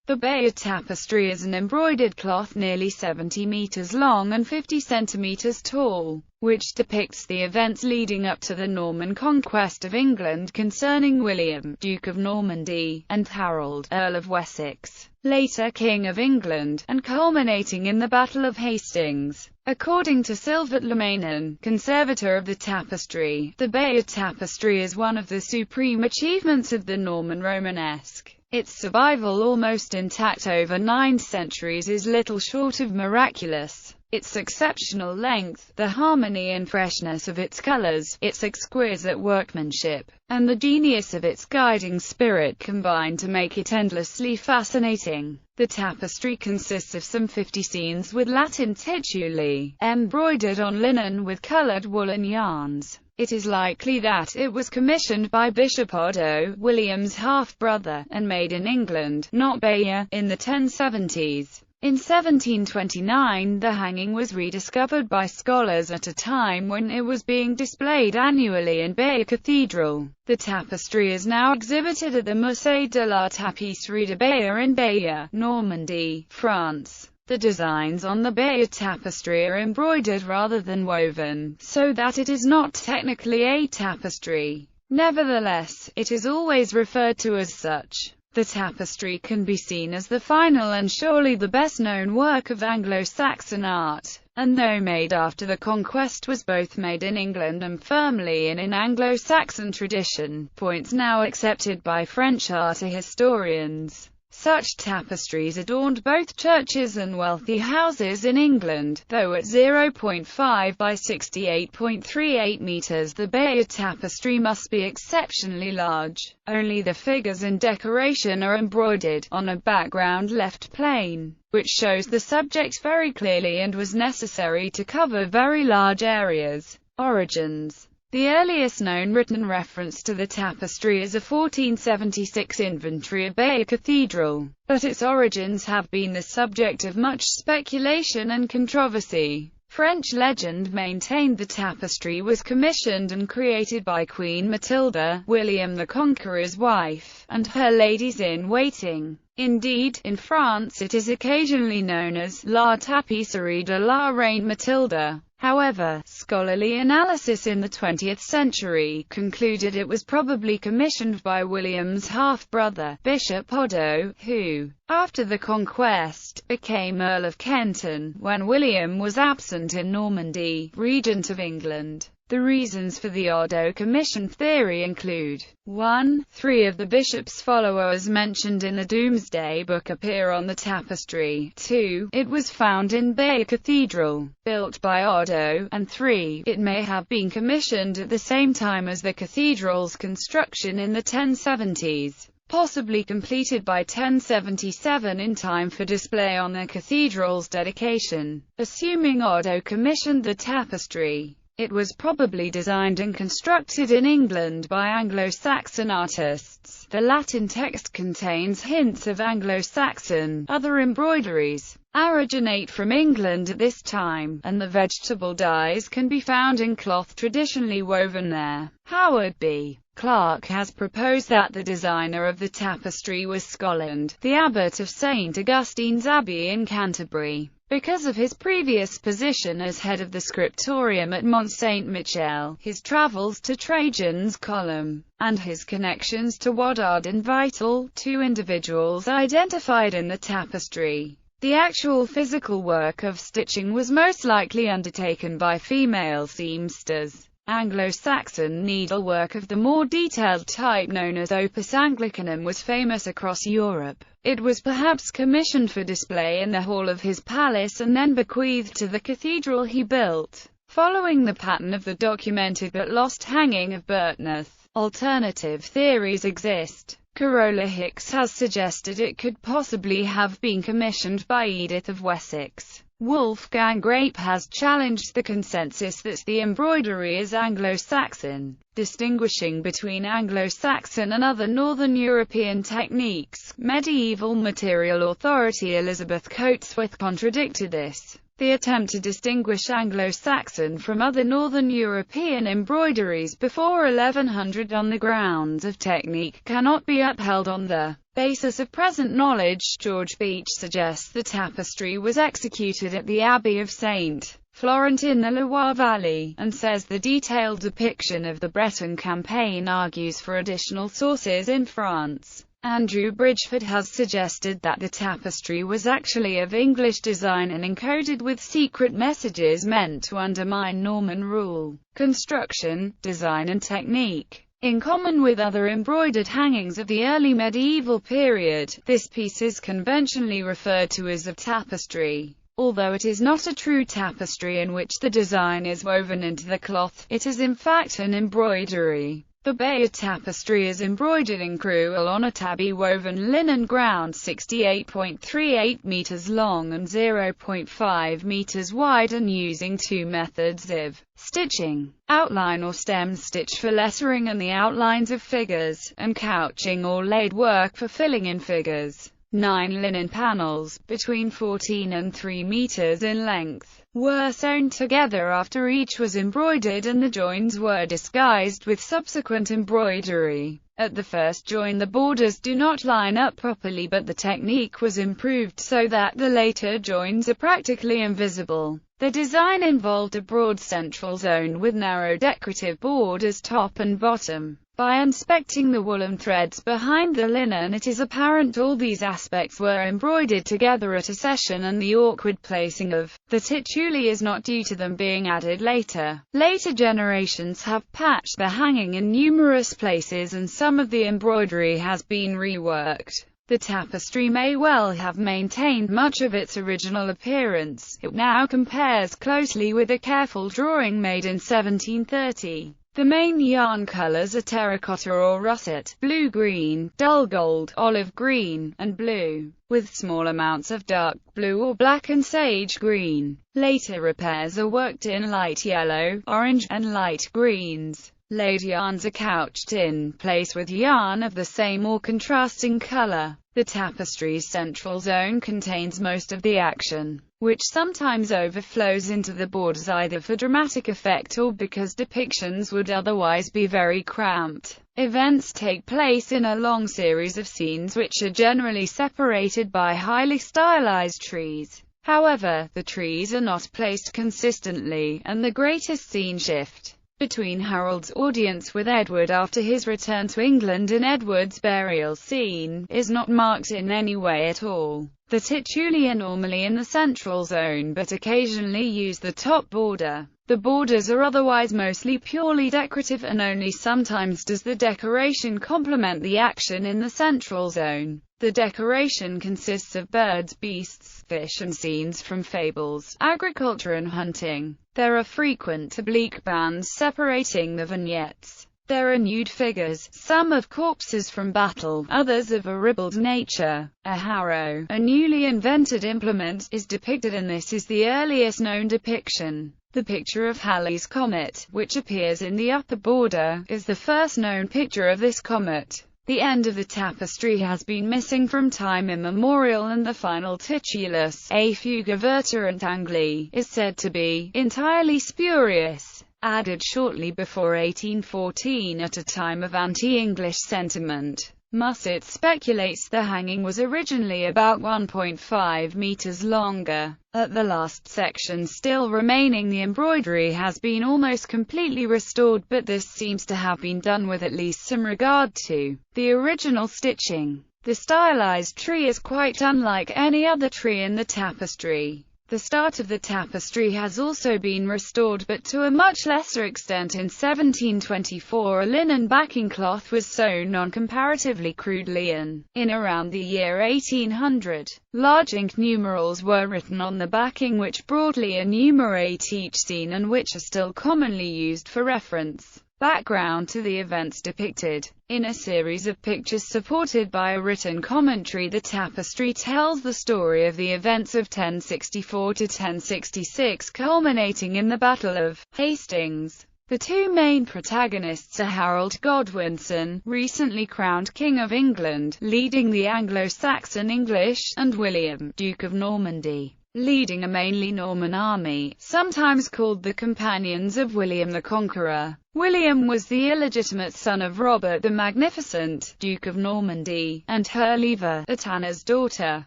The Bayeux Tapestry is an embroidered cloth nearly 70 meters long and 50 centimeters tall, which depicts the events leading up to the Norman conquest of England concerning William, Duke of Normandy, and Harold, Earl of Wessex, later King of England, and culminating in the Battle of Hastings. According to Sylvain Lemanin, conservator of the tapestry, the Bayeux Tapestry is one of the supreme achievements of the Norman Romanesque. Its survival almost intact over 9 centuries is little short of miraculous. Its exceptional length, the harmony and freshness of its colors, its exquisite workmanship, and the genius of its guiding spirit combine to make it endlessly fascinating. The tapestry consists of some 50 scenes with Latin tituli, embroidered on linen with colored woolen yarns. It is likely that it was commissioned by Bishop Otto, William's half-brother, and made in England, not Bayeux, in the 1070s. In 1729 the hanging was rediscovered by scholars at a time when it was being displayed annually in Bayeux Cathedral. The tapestry is now exhibited at the Musée de la Tapisserie de Bayeux in Bayeux, Normandy, France. The designs on the Bayeux Tapestry are embroidered rather than woven, so that it is not technically a tapestry. Nevertheless, it is always referred to as such. The tapestry can be seen as the final and surely the best-known work of Anglo-Saxon art, and though made after the conquest was both made in England and firmly in Anglo-Saxon tradition, points now accepted by French art historians. Such tapestries adorned both churches and wealthy houses in England, though at 0.5 by 68.38 meters the Bayeux Tapestry must be exceptionally large. Only the figures and decoration are embroidered, on a background left plain, which shows the subject very clearly and was necessary to cover very large areas. Origins. The earliest known written reference to the tapestry is a 1476 inventory of Bayeux Cathedral, but its origins have been the subject of much speculation and controversy. French legend maintained the tapestry was commissioned and created by Queen Matilda, William the Conqueror's wife, and her ladies-in-waiting. Indeed, in France it is occasionally known as La Tapisserie de la Reine Mathilde. However, scholarly analysis in the 20th century concluded it was probably commissioned by William's half-brother, Bishop Otto, who, after the conquest, became Earl of Kenton, when William was absent in Normandy, regent of England. The reasons for the Otto commission theory include: 1. 3 of the bishop's followers mentioned in the Domesday Book appear on the tapestry, 2. It was found in Bayeux Cathedral, built by Otto, and 3. It may have been commissioned at the same time as the cathedral's construction in the 1070s. Possibly completed by 1077 in time for display on the cathedral's dedication. Assuming Otto commissioned the tapestry, it was probably designed and constructed in England by Anglo-Saxon artists. The Latin text contains hints of Anglo-Saxon. Other embroideries originate from England at this time, and the vegetable dyes can be found in cloth traditionally woven there. Howard B. Clark has proposed that the designer of the tapestry was Scotland, the abbot of St. Augustine's Abbey in Canterbury. Because of his previous position as head of the scriptorium at Mont Saint-Michel, his travels to Trajan's Column, and his connections to Woodard and Vital, 2 individuals identified in the tapestry. The actual physical work of stitching was most likely undertaken by female seamsters. Anglo-Saxon needlework of the more detailed type known as Opus Anglicanum was famous across Europe. It was perhaps commissioned for display in the hall of his palace and then bequeathed to the cathedral he built, following the pattern of the documented but lost hanging of Burtneth. Alternative theories exist. Carola Hicks has suggested it could possibly have been commissioned by Edith of Wessex. Wolfgang Grape has challenged the consensus that the embroidery is Anglo-Saxon, distinguishing between Anglo-Saxon and other Northern European techniques. Medieval material authority Elizabeth Coatsworth contradicted this. The attempt to distinguish Anglo-Saxon from other Northern European embroideries before 1100 on the grounds of technique cannot be upheld on the basis of present knowledge. George Beach suggests the tapestry was executed at the Abbey of St. Florent in the Loire Valley, and says the detailed depiction of the Breton campaign argues for additional sources in France. Andrew Bridgeford has suggested that the tapestry was actually of English design and encoded with secret messages meant to undermine Norman rule, construction, design and technique. In common with other embroidered hangings of the early medieval period, this piece is conventionally referred to as a tapestry. Although it is not a true tapestry in which the design is woven into the cloth, it is in fact an embroidery. The Bayeux Tapestry is embroidered in crewel on a tabby-woven linen ground 68.38 meters long and 0.5 meters wide, and using two methods of stitching: outline or stem stitch for lettering and the outlines of figures, and couching or laid work for filling in figures. 9 linen panels, between 14 and 3 meters in length, were sewn together after each was embroidered, and the joins were disguised with subsequent embroidery. At the first join the borders do not line up properly, but the technique was improved so that the later joins are practically invisible. The design involved a broad central zone with narrow decorative borders top and bottom. By inspecting the woolen threads behind the linen, it is apparent all these aspects were embroidered together at a session, and the awkward placing of the tituli is not due to them being added later. Later generations have patched the hanging in numerous places, and some of the embroidery has been reworked. The tapestry may well have maintained much of its original appearance. It now compares closely with a careful drawing made in 1730. The main yarn colors are terracotta or russet, blue-green, dull gold, olive green, and blue, with small amounts of dark blue or black and sage green. Later repairs are worked in light yellow, orange, and light greens. Laid yarns are couched in place with yarn of the same or contrasting color. The tapestry's central zone contains most of the action, which sometimes overflows into the borders either for dramatic effect or because depictions would otherwise be very cramped. Events take place in a long series of scenes which are generally separated by highly stylized trees. However, the trees are not placed consistently, and the greatest scene shift between Harold's audience with Edward after his return to England and Edward's burial scene is not marked in any way at all. The tituli are normally in the central zone, but occasionally use the top border. The borders are otherwise mostly purely decorative, and only sometimes does the decoration complement the action in the central zone. The decoration consists of birds, beasts, fish and scenes from fables, agriculture and hunting. There are frequent oblique bands separating the vignettes. There are nude figures, some of corpses from battle, others of a ribald nature. A harrow, a newly invented implement, is depicted, and this is the earliest known depiction. The picture of Halley's comet, which appears in the upper border, is the first known picture of this comet. The end of the tapestry has been missing from time immemorial, and the final titulus, a fuga verterant angli, is said to be entirely spurious, added shortly before 1814 at a time of anti-English sentiment. Musset speculates the hanging was originally about 1.5 meters longer. At the last section still remaining, the embroidery has been almost completely restored, but this seems to have been done with at least some regard to the original stitching. The stylized tree is quite unlike any other tree in the tapestry. The start of the tapestry has also been restored, but to a much lesser extent. In 1724 a linen backing cloth was sewn on comparatively crude linen. In around the year 1800, large ink numerals were written on the backing which broadly enumerate each scene, and which are still commonly used for reference. Background to the events depicted. In a series of pictures supported by a written commentary, the tapestry tells the story of the events of 1064 to 1066, culminating in the Battle of Hastings. The two main protagonists are Harold Godwinson, recently crowned King of England, leading the Anglo-Saxon English, and William, Duke of Normandy, leading a mainly Norman army, sometimes called the Companions of William the Conqueror. William was the illegitimate son of Robert the Magnificent, Duke of Normandy, and Herleva, Atana's daughter.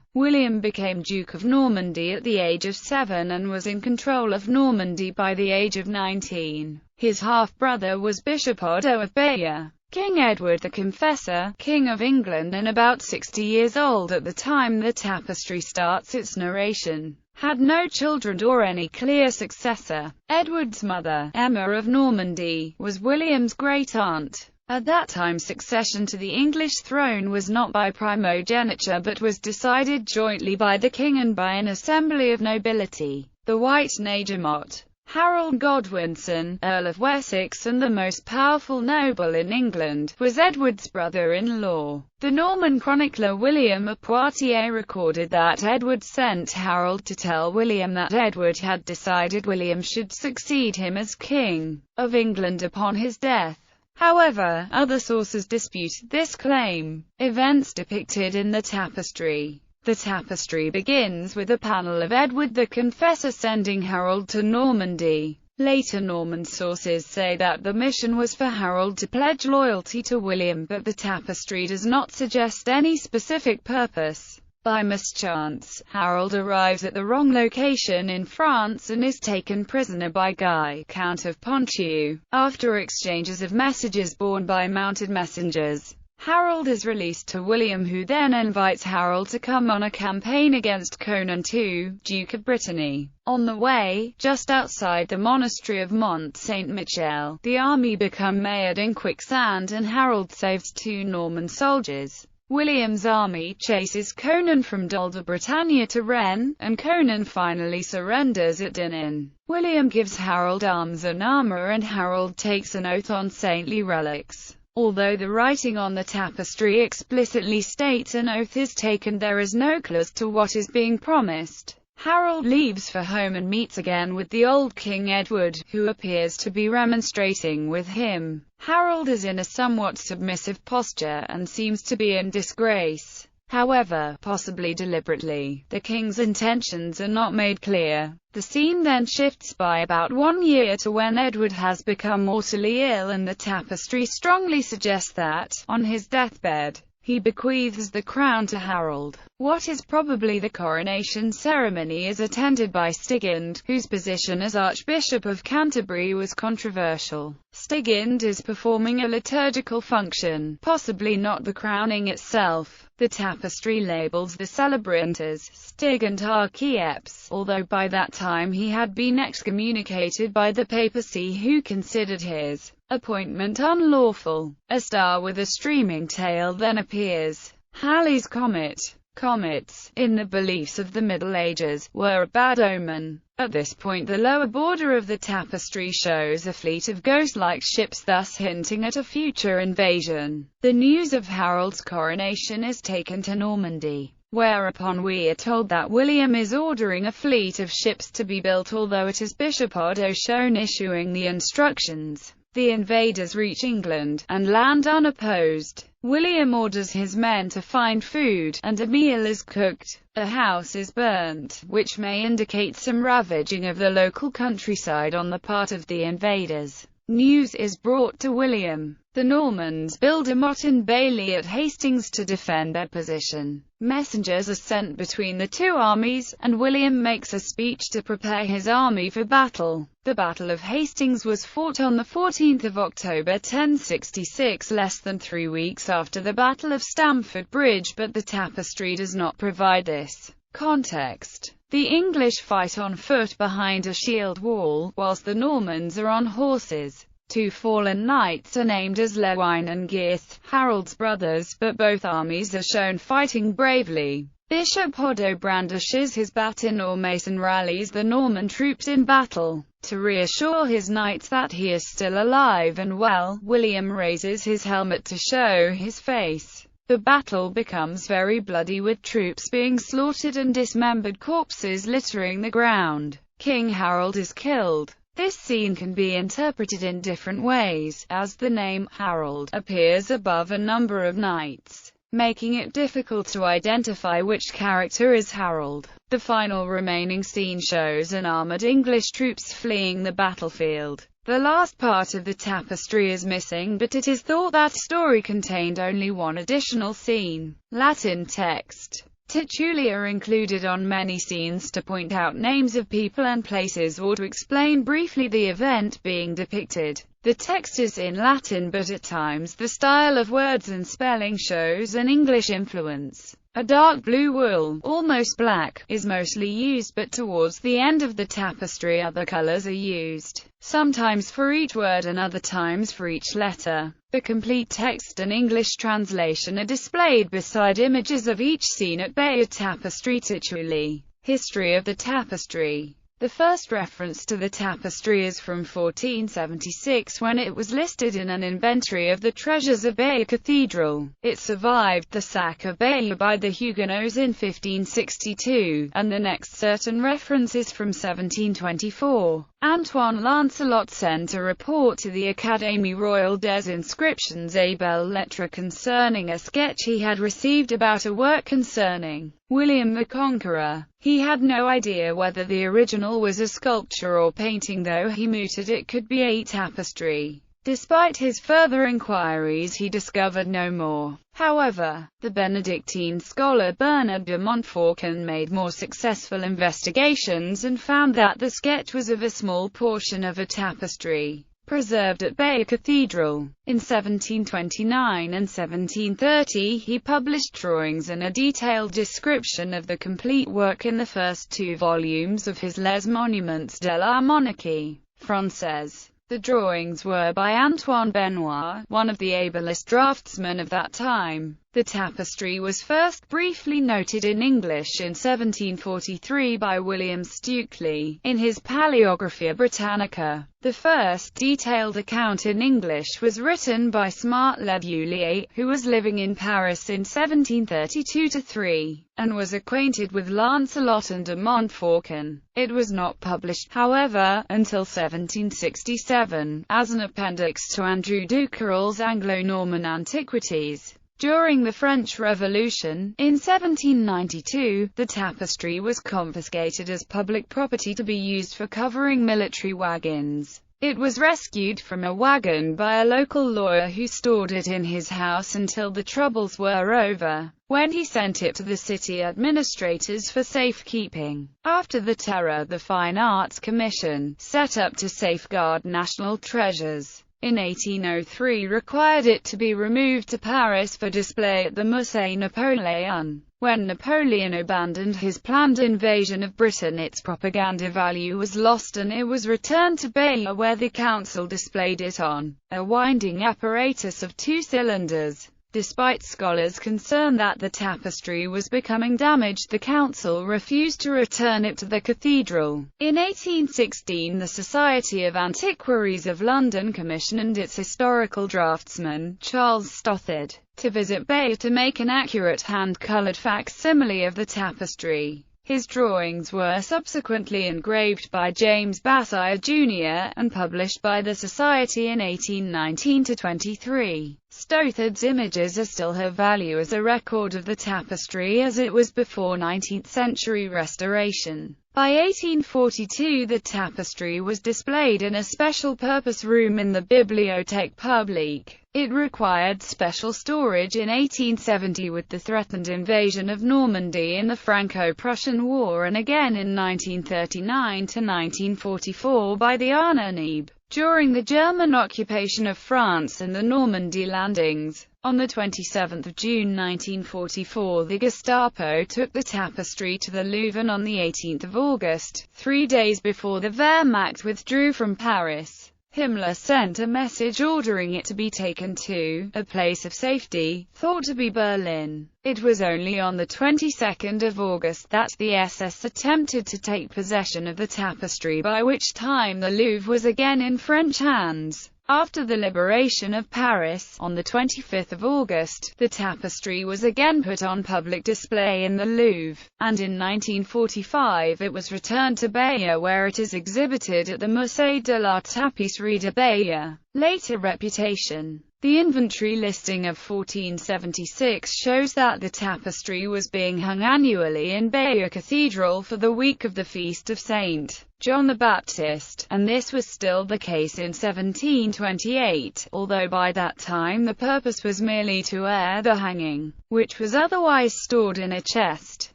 William became Duke of Normandy at the age of 7 and was in control of Normandy by the age of 19. His half-brother was Bishop Odo of Bayeux. King Edward the Confessor, King of England and about 60 years old at the time the tapestry starts its narration, had no children or any clear successor. Edward's mother, Emma of Normandy, was William's great-aunt. At that time succession to the English throne was not by primogeniture but was decided jointly by the king and by an assembly of nobility. The White Nagemot, Harold Godwinson, Earl of Wessex and the most powerful noble in England, was Edward's brother-in-law. The Norman chronicler William of Poitiers recorded that Edward sent Harold to tell William that Edward had decided William should succeed him as King of England upon his death. However, other sources disputed this claim. Events depicted in the tapestry. The tapestry begins with a panel of Edward the Confessor sending Harold to Normandy. Later Norman sources say that the mission was for Harold to pledge loyalty to William, but the tapestry does not suggest any specific purpose. By mischance, Harold arrives at the wrong location in France and is taken prisoner by Guy, Count of Ponthieu. After exchanges of messages borne by mounted messengers, Harold is released to William, who then invites Harold to come on a campaign against Conan II, Duke of Brittany. On the way, just outside the monastery of Mont Saint-Michel, the army become mired in quicksand and Harold saves 2 Norman soldiers. William's army chases Conan from Dol de Bretagne to Rennes, and Conan finally surrenders at Denain. William gives Harold arms and armor and Harold takes an oath on saintly relics. Although the writing on the tapestry explicitly states an oath is taken, there is no clue as to what is being promised. Harold leaves for home and meets again with the old King Edward, who appears to be remonstrating with him. Harold is in a somewhat submissive posture and seems to be in disgrace. However, possibly deliberately, the king's intentions are not made clear. The scene then shifts by about 1 year to when Edward has become mortally ill, and the tapestry strongly suggests that, on his deathbed, he bequeaths the crown to Harold. What is probably the coronation ceremony is attended by Stigand, whose position as Archbishop of Canterbury was controversial. Stigand is performing a liturgical function, possibly not the crowning itself. The tapestry labels the celebrant as Stigand Archieps, although by that time he had been excommunicated by the papacy, who considered his appointment unlawful. A star with a streaming tail then appears. Halley's comet. Comets, in the beliefs of the Middle Ages, were a bad omen. At this point the lower border of the tapestry shows a fleet of ghost-like ships, thus hinting at a future invasion. The news of Harold's coronation is taken to Normandy, whereupon we are told that William is ordering a fleet of ships to be built, although it is Bishop Odo shown issuing the instructions. The invaders reach England, and land unopposed. William orders his men to find food, and a meal is cooked. A house is burnt, which may indicate some ravaging of the local countryside on the part of the invaders. News is brought to William. The Normans build a motte and bailey at Hastings to defend their position. Messengers are sent between the two armies, and William makes a speech to prepare his army for battle. The Battle of Hastings was fought on the 14th of October 1066, less than 3 weeks after the Battle of Stamford Bridge, but the tapestry does not provide this context. The English fight on foot behind a shield wall, whilst the Normans are on horses. 2 fallen knights are named as Lewine and Geirth, Harold's brothers, but both armies are shown fighting bravely. Bishop Odo brandishes his baton or mace rallies the Norman troops in battle. To reassure his knights that he is still alive and well, William raises his helmet to show his face. The battle becomes very bloody, with troops being slaughtered and dismembered corpses littering the ground. King Harold is killed. This scene can be interpreted in different ways, as the name Harold appears above a number of knights. making it difficult to identify which character is Harold. The final remaining scene shows an armored English troops fleeing the battlefield. The last part of the tapestry is missing, but it is thought that story contained only one additional scene. Latin text. Tituli are included on many scenes to point out names of people and places or to explain briefly the event being depicted. The text is in Latin, but at times the style of words and spelling shows an English influence. A dark blue wool, almost black, is mostly used, but towards the end of the tapestry other colors are used, sometimes for each word and other times for each letter. The complete text and English translation are displayed beside images of each scene at Bayeux Tapestry. Tituli. History of the tapestry. The first reference to the tapestry is from 1476, when it was listed in an inventory of the treasures of Bayeux Cathedral. It survived the sack of Bayeux by the Huguenots in 1562, and the next certain reference is from 1724. Antoine Lancelot sent a report to the Académie Royale des Inscriptions et Belles Lettres concerning a sketch he had received about a work concerning William the Conqueror. He had no idea whether the original was a sculpture or painting, though he mooted it could be a tapestry. Despite his further inquiries, he discovered no more. However, the Benedictine scholar Bernard de Montfaucon made more successful investigations and found that the sketch was of a small portion of a tapestry preserved at Bayeux Cathedral. In 1729 and 1730 he published drawings and a detailed description of the complete work in the first two volumes of his Les Monuments de la Monarchie Française. The drawings were by Antoine Benoit, one of the ablest draftsmen of that time. The tapestry was first briefly noted in English in 1743 by William Stukely, in his Paleographia Britannica. The first detailed account in English was written by Smart Levulier, who was living in Paris in 1732-3, and was acquainted with Lancelot and de Montfaucon. It was not published, however, until 1767, as an appendix to Andrew Duquerel's Anglo-Norman Antiquities. During the French Revolution, in 1792, the tapestry was confiscated as public property to be used for covering military wagons. It was rescued from a wagon by a local lawyer who stored it in his house until the troubles were over, when he sent it to the city administrators for safekeeping. After the Terror, the Fine Arts Commission, set up to safeguard national treasures, in 1803 required it to be removed to Paris for display at the Musée Napoléon. When Napoleon abandoned his planned invasion of Britain, its propaganda value was lost and it was returned to Bayeux, where the council displayed it on a winding apparatus of 2 cylinders. Despite scholars' concern that the tapestry was becoming damaged, the council refused to return it to the cathedral. In 1816, the Society of Antiquaries of London commissioned its historical draftsman, Charles Stothard, to visit Bayeux to make an accurate hand-coloured facsimile of the tapestry. His drawings were subsequently engraved by James Bassire Jr. and published by the Society in 1819-23. Stothard's images still have value as a record of the tapestry, as it was before 19th-century restoration. By 1842 the tapestry was displayed in a special-purpose room in the Bibliothèque Publique. It required special storage in 1870 with the threatened invasion of Normandy in the Franco-Prussian War, and again in 1939–1944 by the Ahnenerbe, during the German occupation of France and the Normandy landings. On 27 June 1944 the Gestapo took the tapestry to the Louvre, and on 18 August, 3 days before the Wehrmacht withdrew from Paris, Himmler sent a message ordering it to be taken to a place of safety, thought to be Berlin. It was only on the 22nd of August that the SS attempted to take possession of the tapestry, by which time the Louvre was again in French hands. After the liberation of Paris, on the 25th of August, the tapestry was again put on public display in the Louvre, and in 1945 it was returned to Bayeux, where it is exhibited at the Musée de la Tapisserie de Bayeux. Later reputation. The inventory listing of 1476 shows that the tapestry was being hung annually in Bayeux Cathedral for the week of the feast of Saint John the Baptist, and this was still the case in 1728, although by that time the purpose was merely to air the hanging, which was otherwise stored in a chest.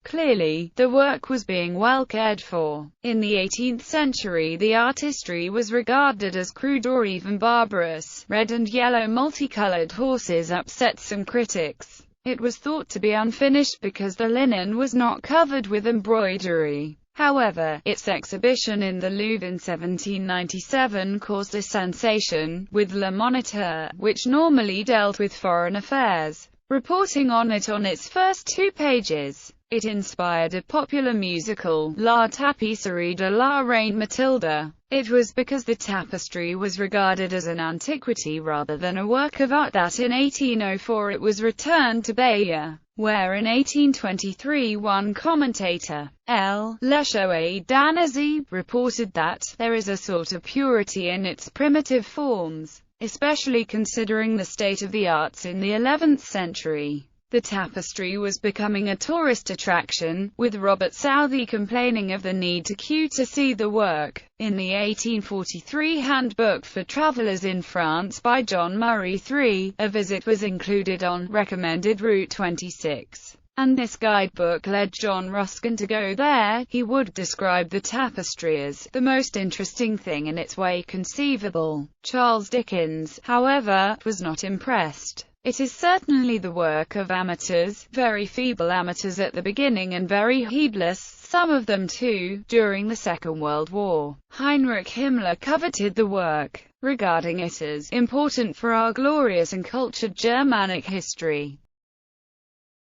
Clearly, the work was being well cared for. In the 18th century, the artistry was regarded as crude or even barbarous. Red and yellow multicolored horses upset some critics. It was thought to be unfinished because the linen was not covered with embroidery. However, its exhibition in the Louvre in 1797 caused a sensation, with Le Moniteur, which normally dealt with foreign affairs, reporting on it on its first 2 pages. It inspired a popular musical, La Tapisserie de la Reine Mathilde. It was because the tapestry was regarded as an antiquity rather than a work of art that in 1804 it was returned to Bayeux, where in 1823 one commentator, L. Lechoet d'Annecy, reported that there is a sort of purity in its primitive forms, especially considering the state of the arts in the 11th century. The tapestry was becoming a tourist attraction, with Robert Southey complaining of the need to queue to see the work. In the 1843 Handbook for Travelers in France by John Murray III, a visit was included on recommended Route 26, and this guidebook led John Ruskin to go there. He would describe the tapestry as the most interesting thing in its way conceivable. Charles Dickens, however, was not impressed. It is certainly the work of amateurs, very feeble amateurs at the beginning and very heedless, some of them too, during the Second World War. Heinrich Himmler coveted the work, regarding it as important for our glorious and cultured Germanic history.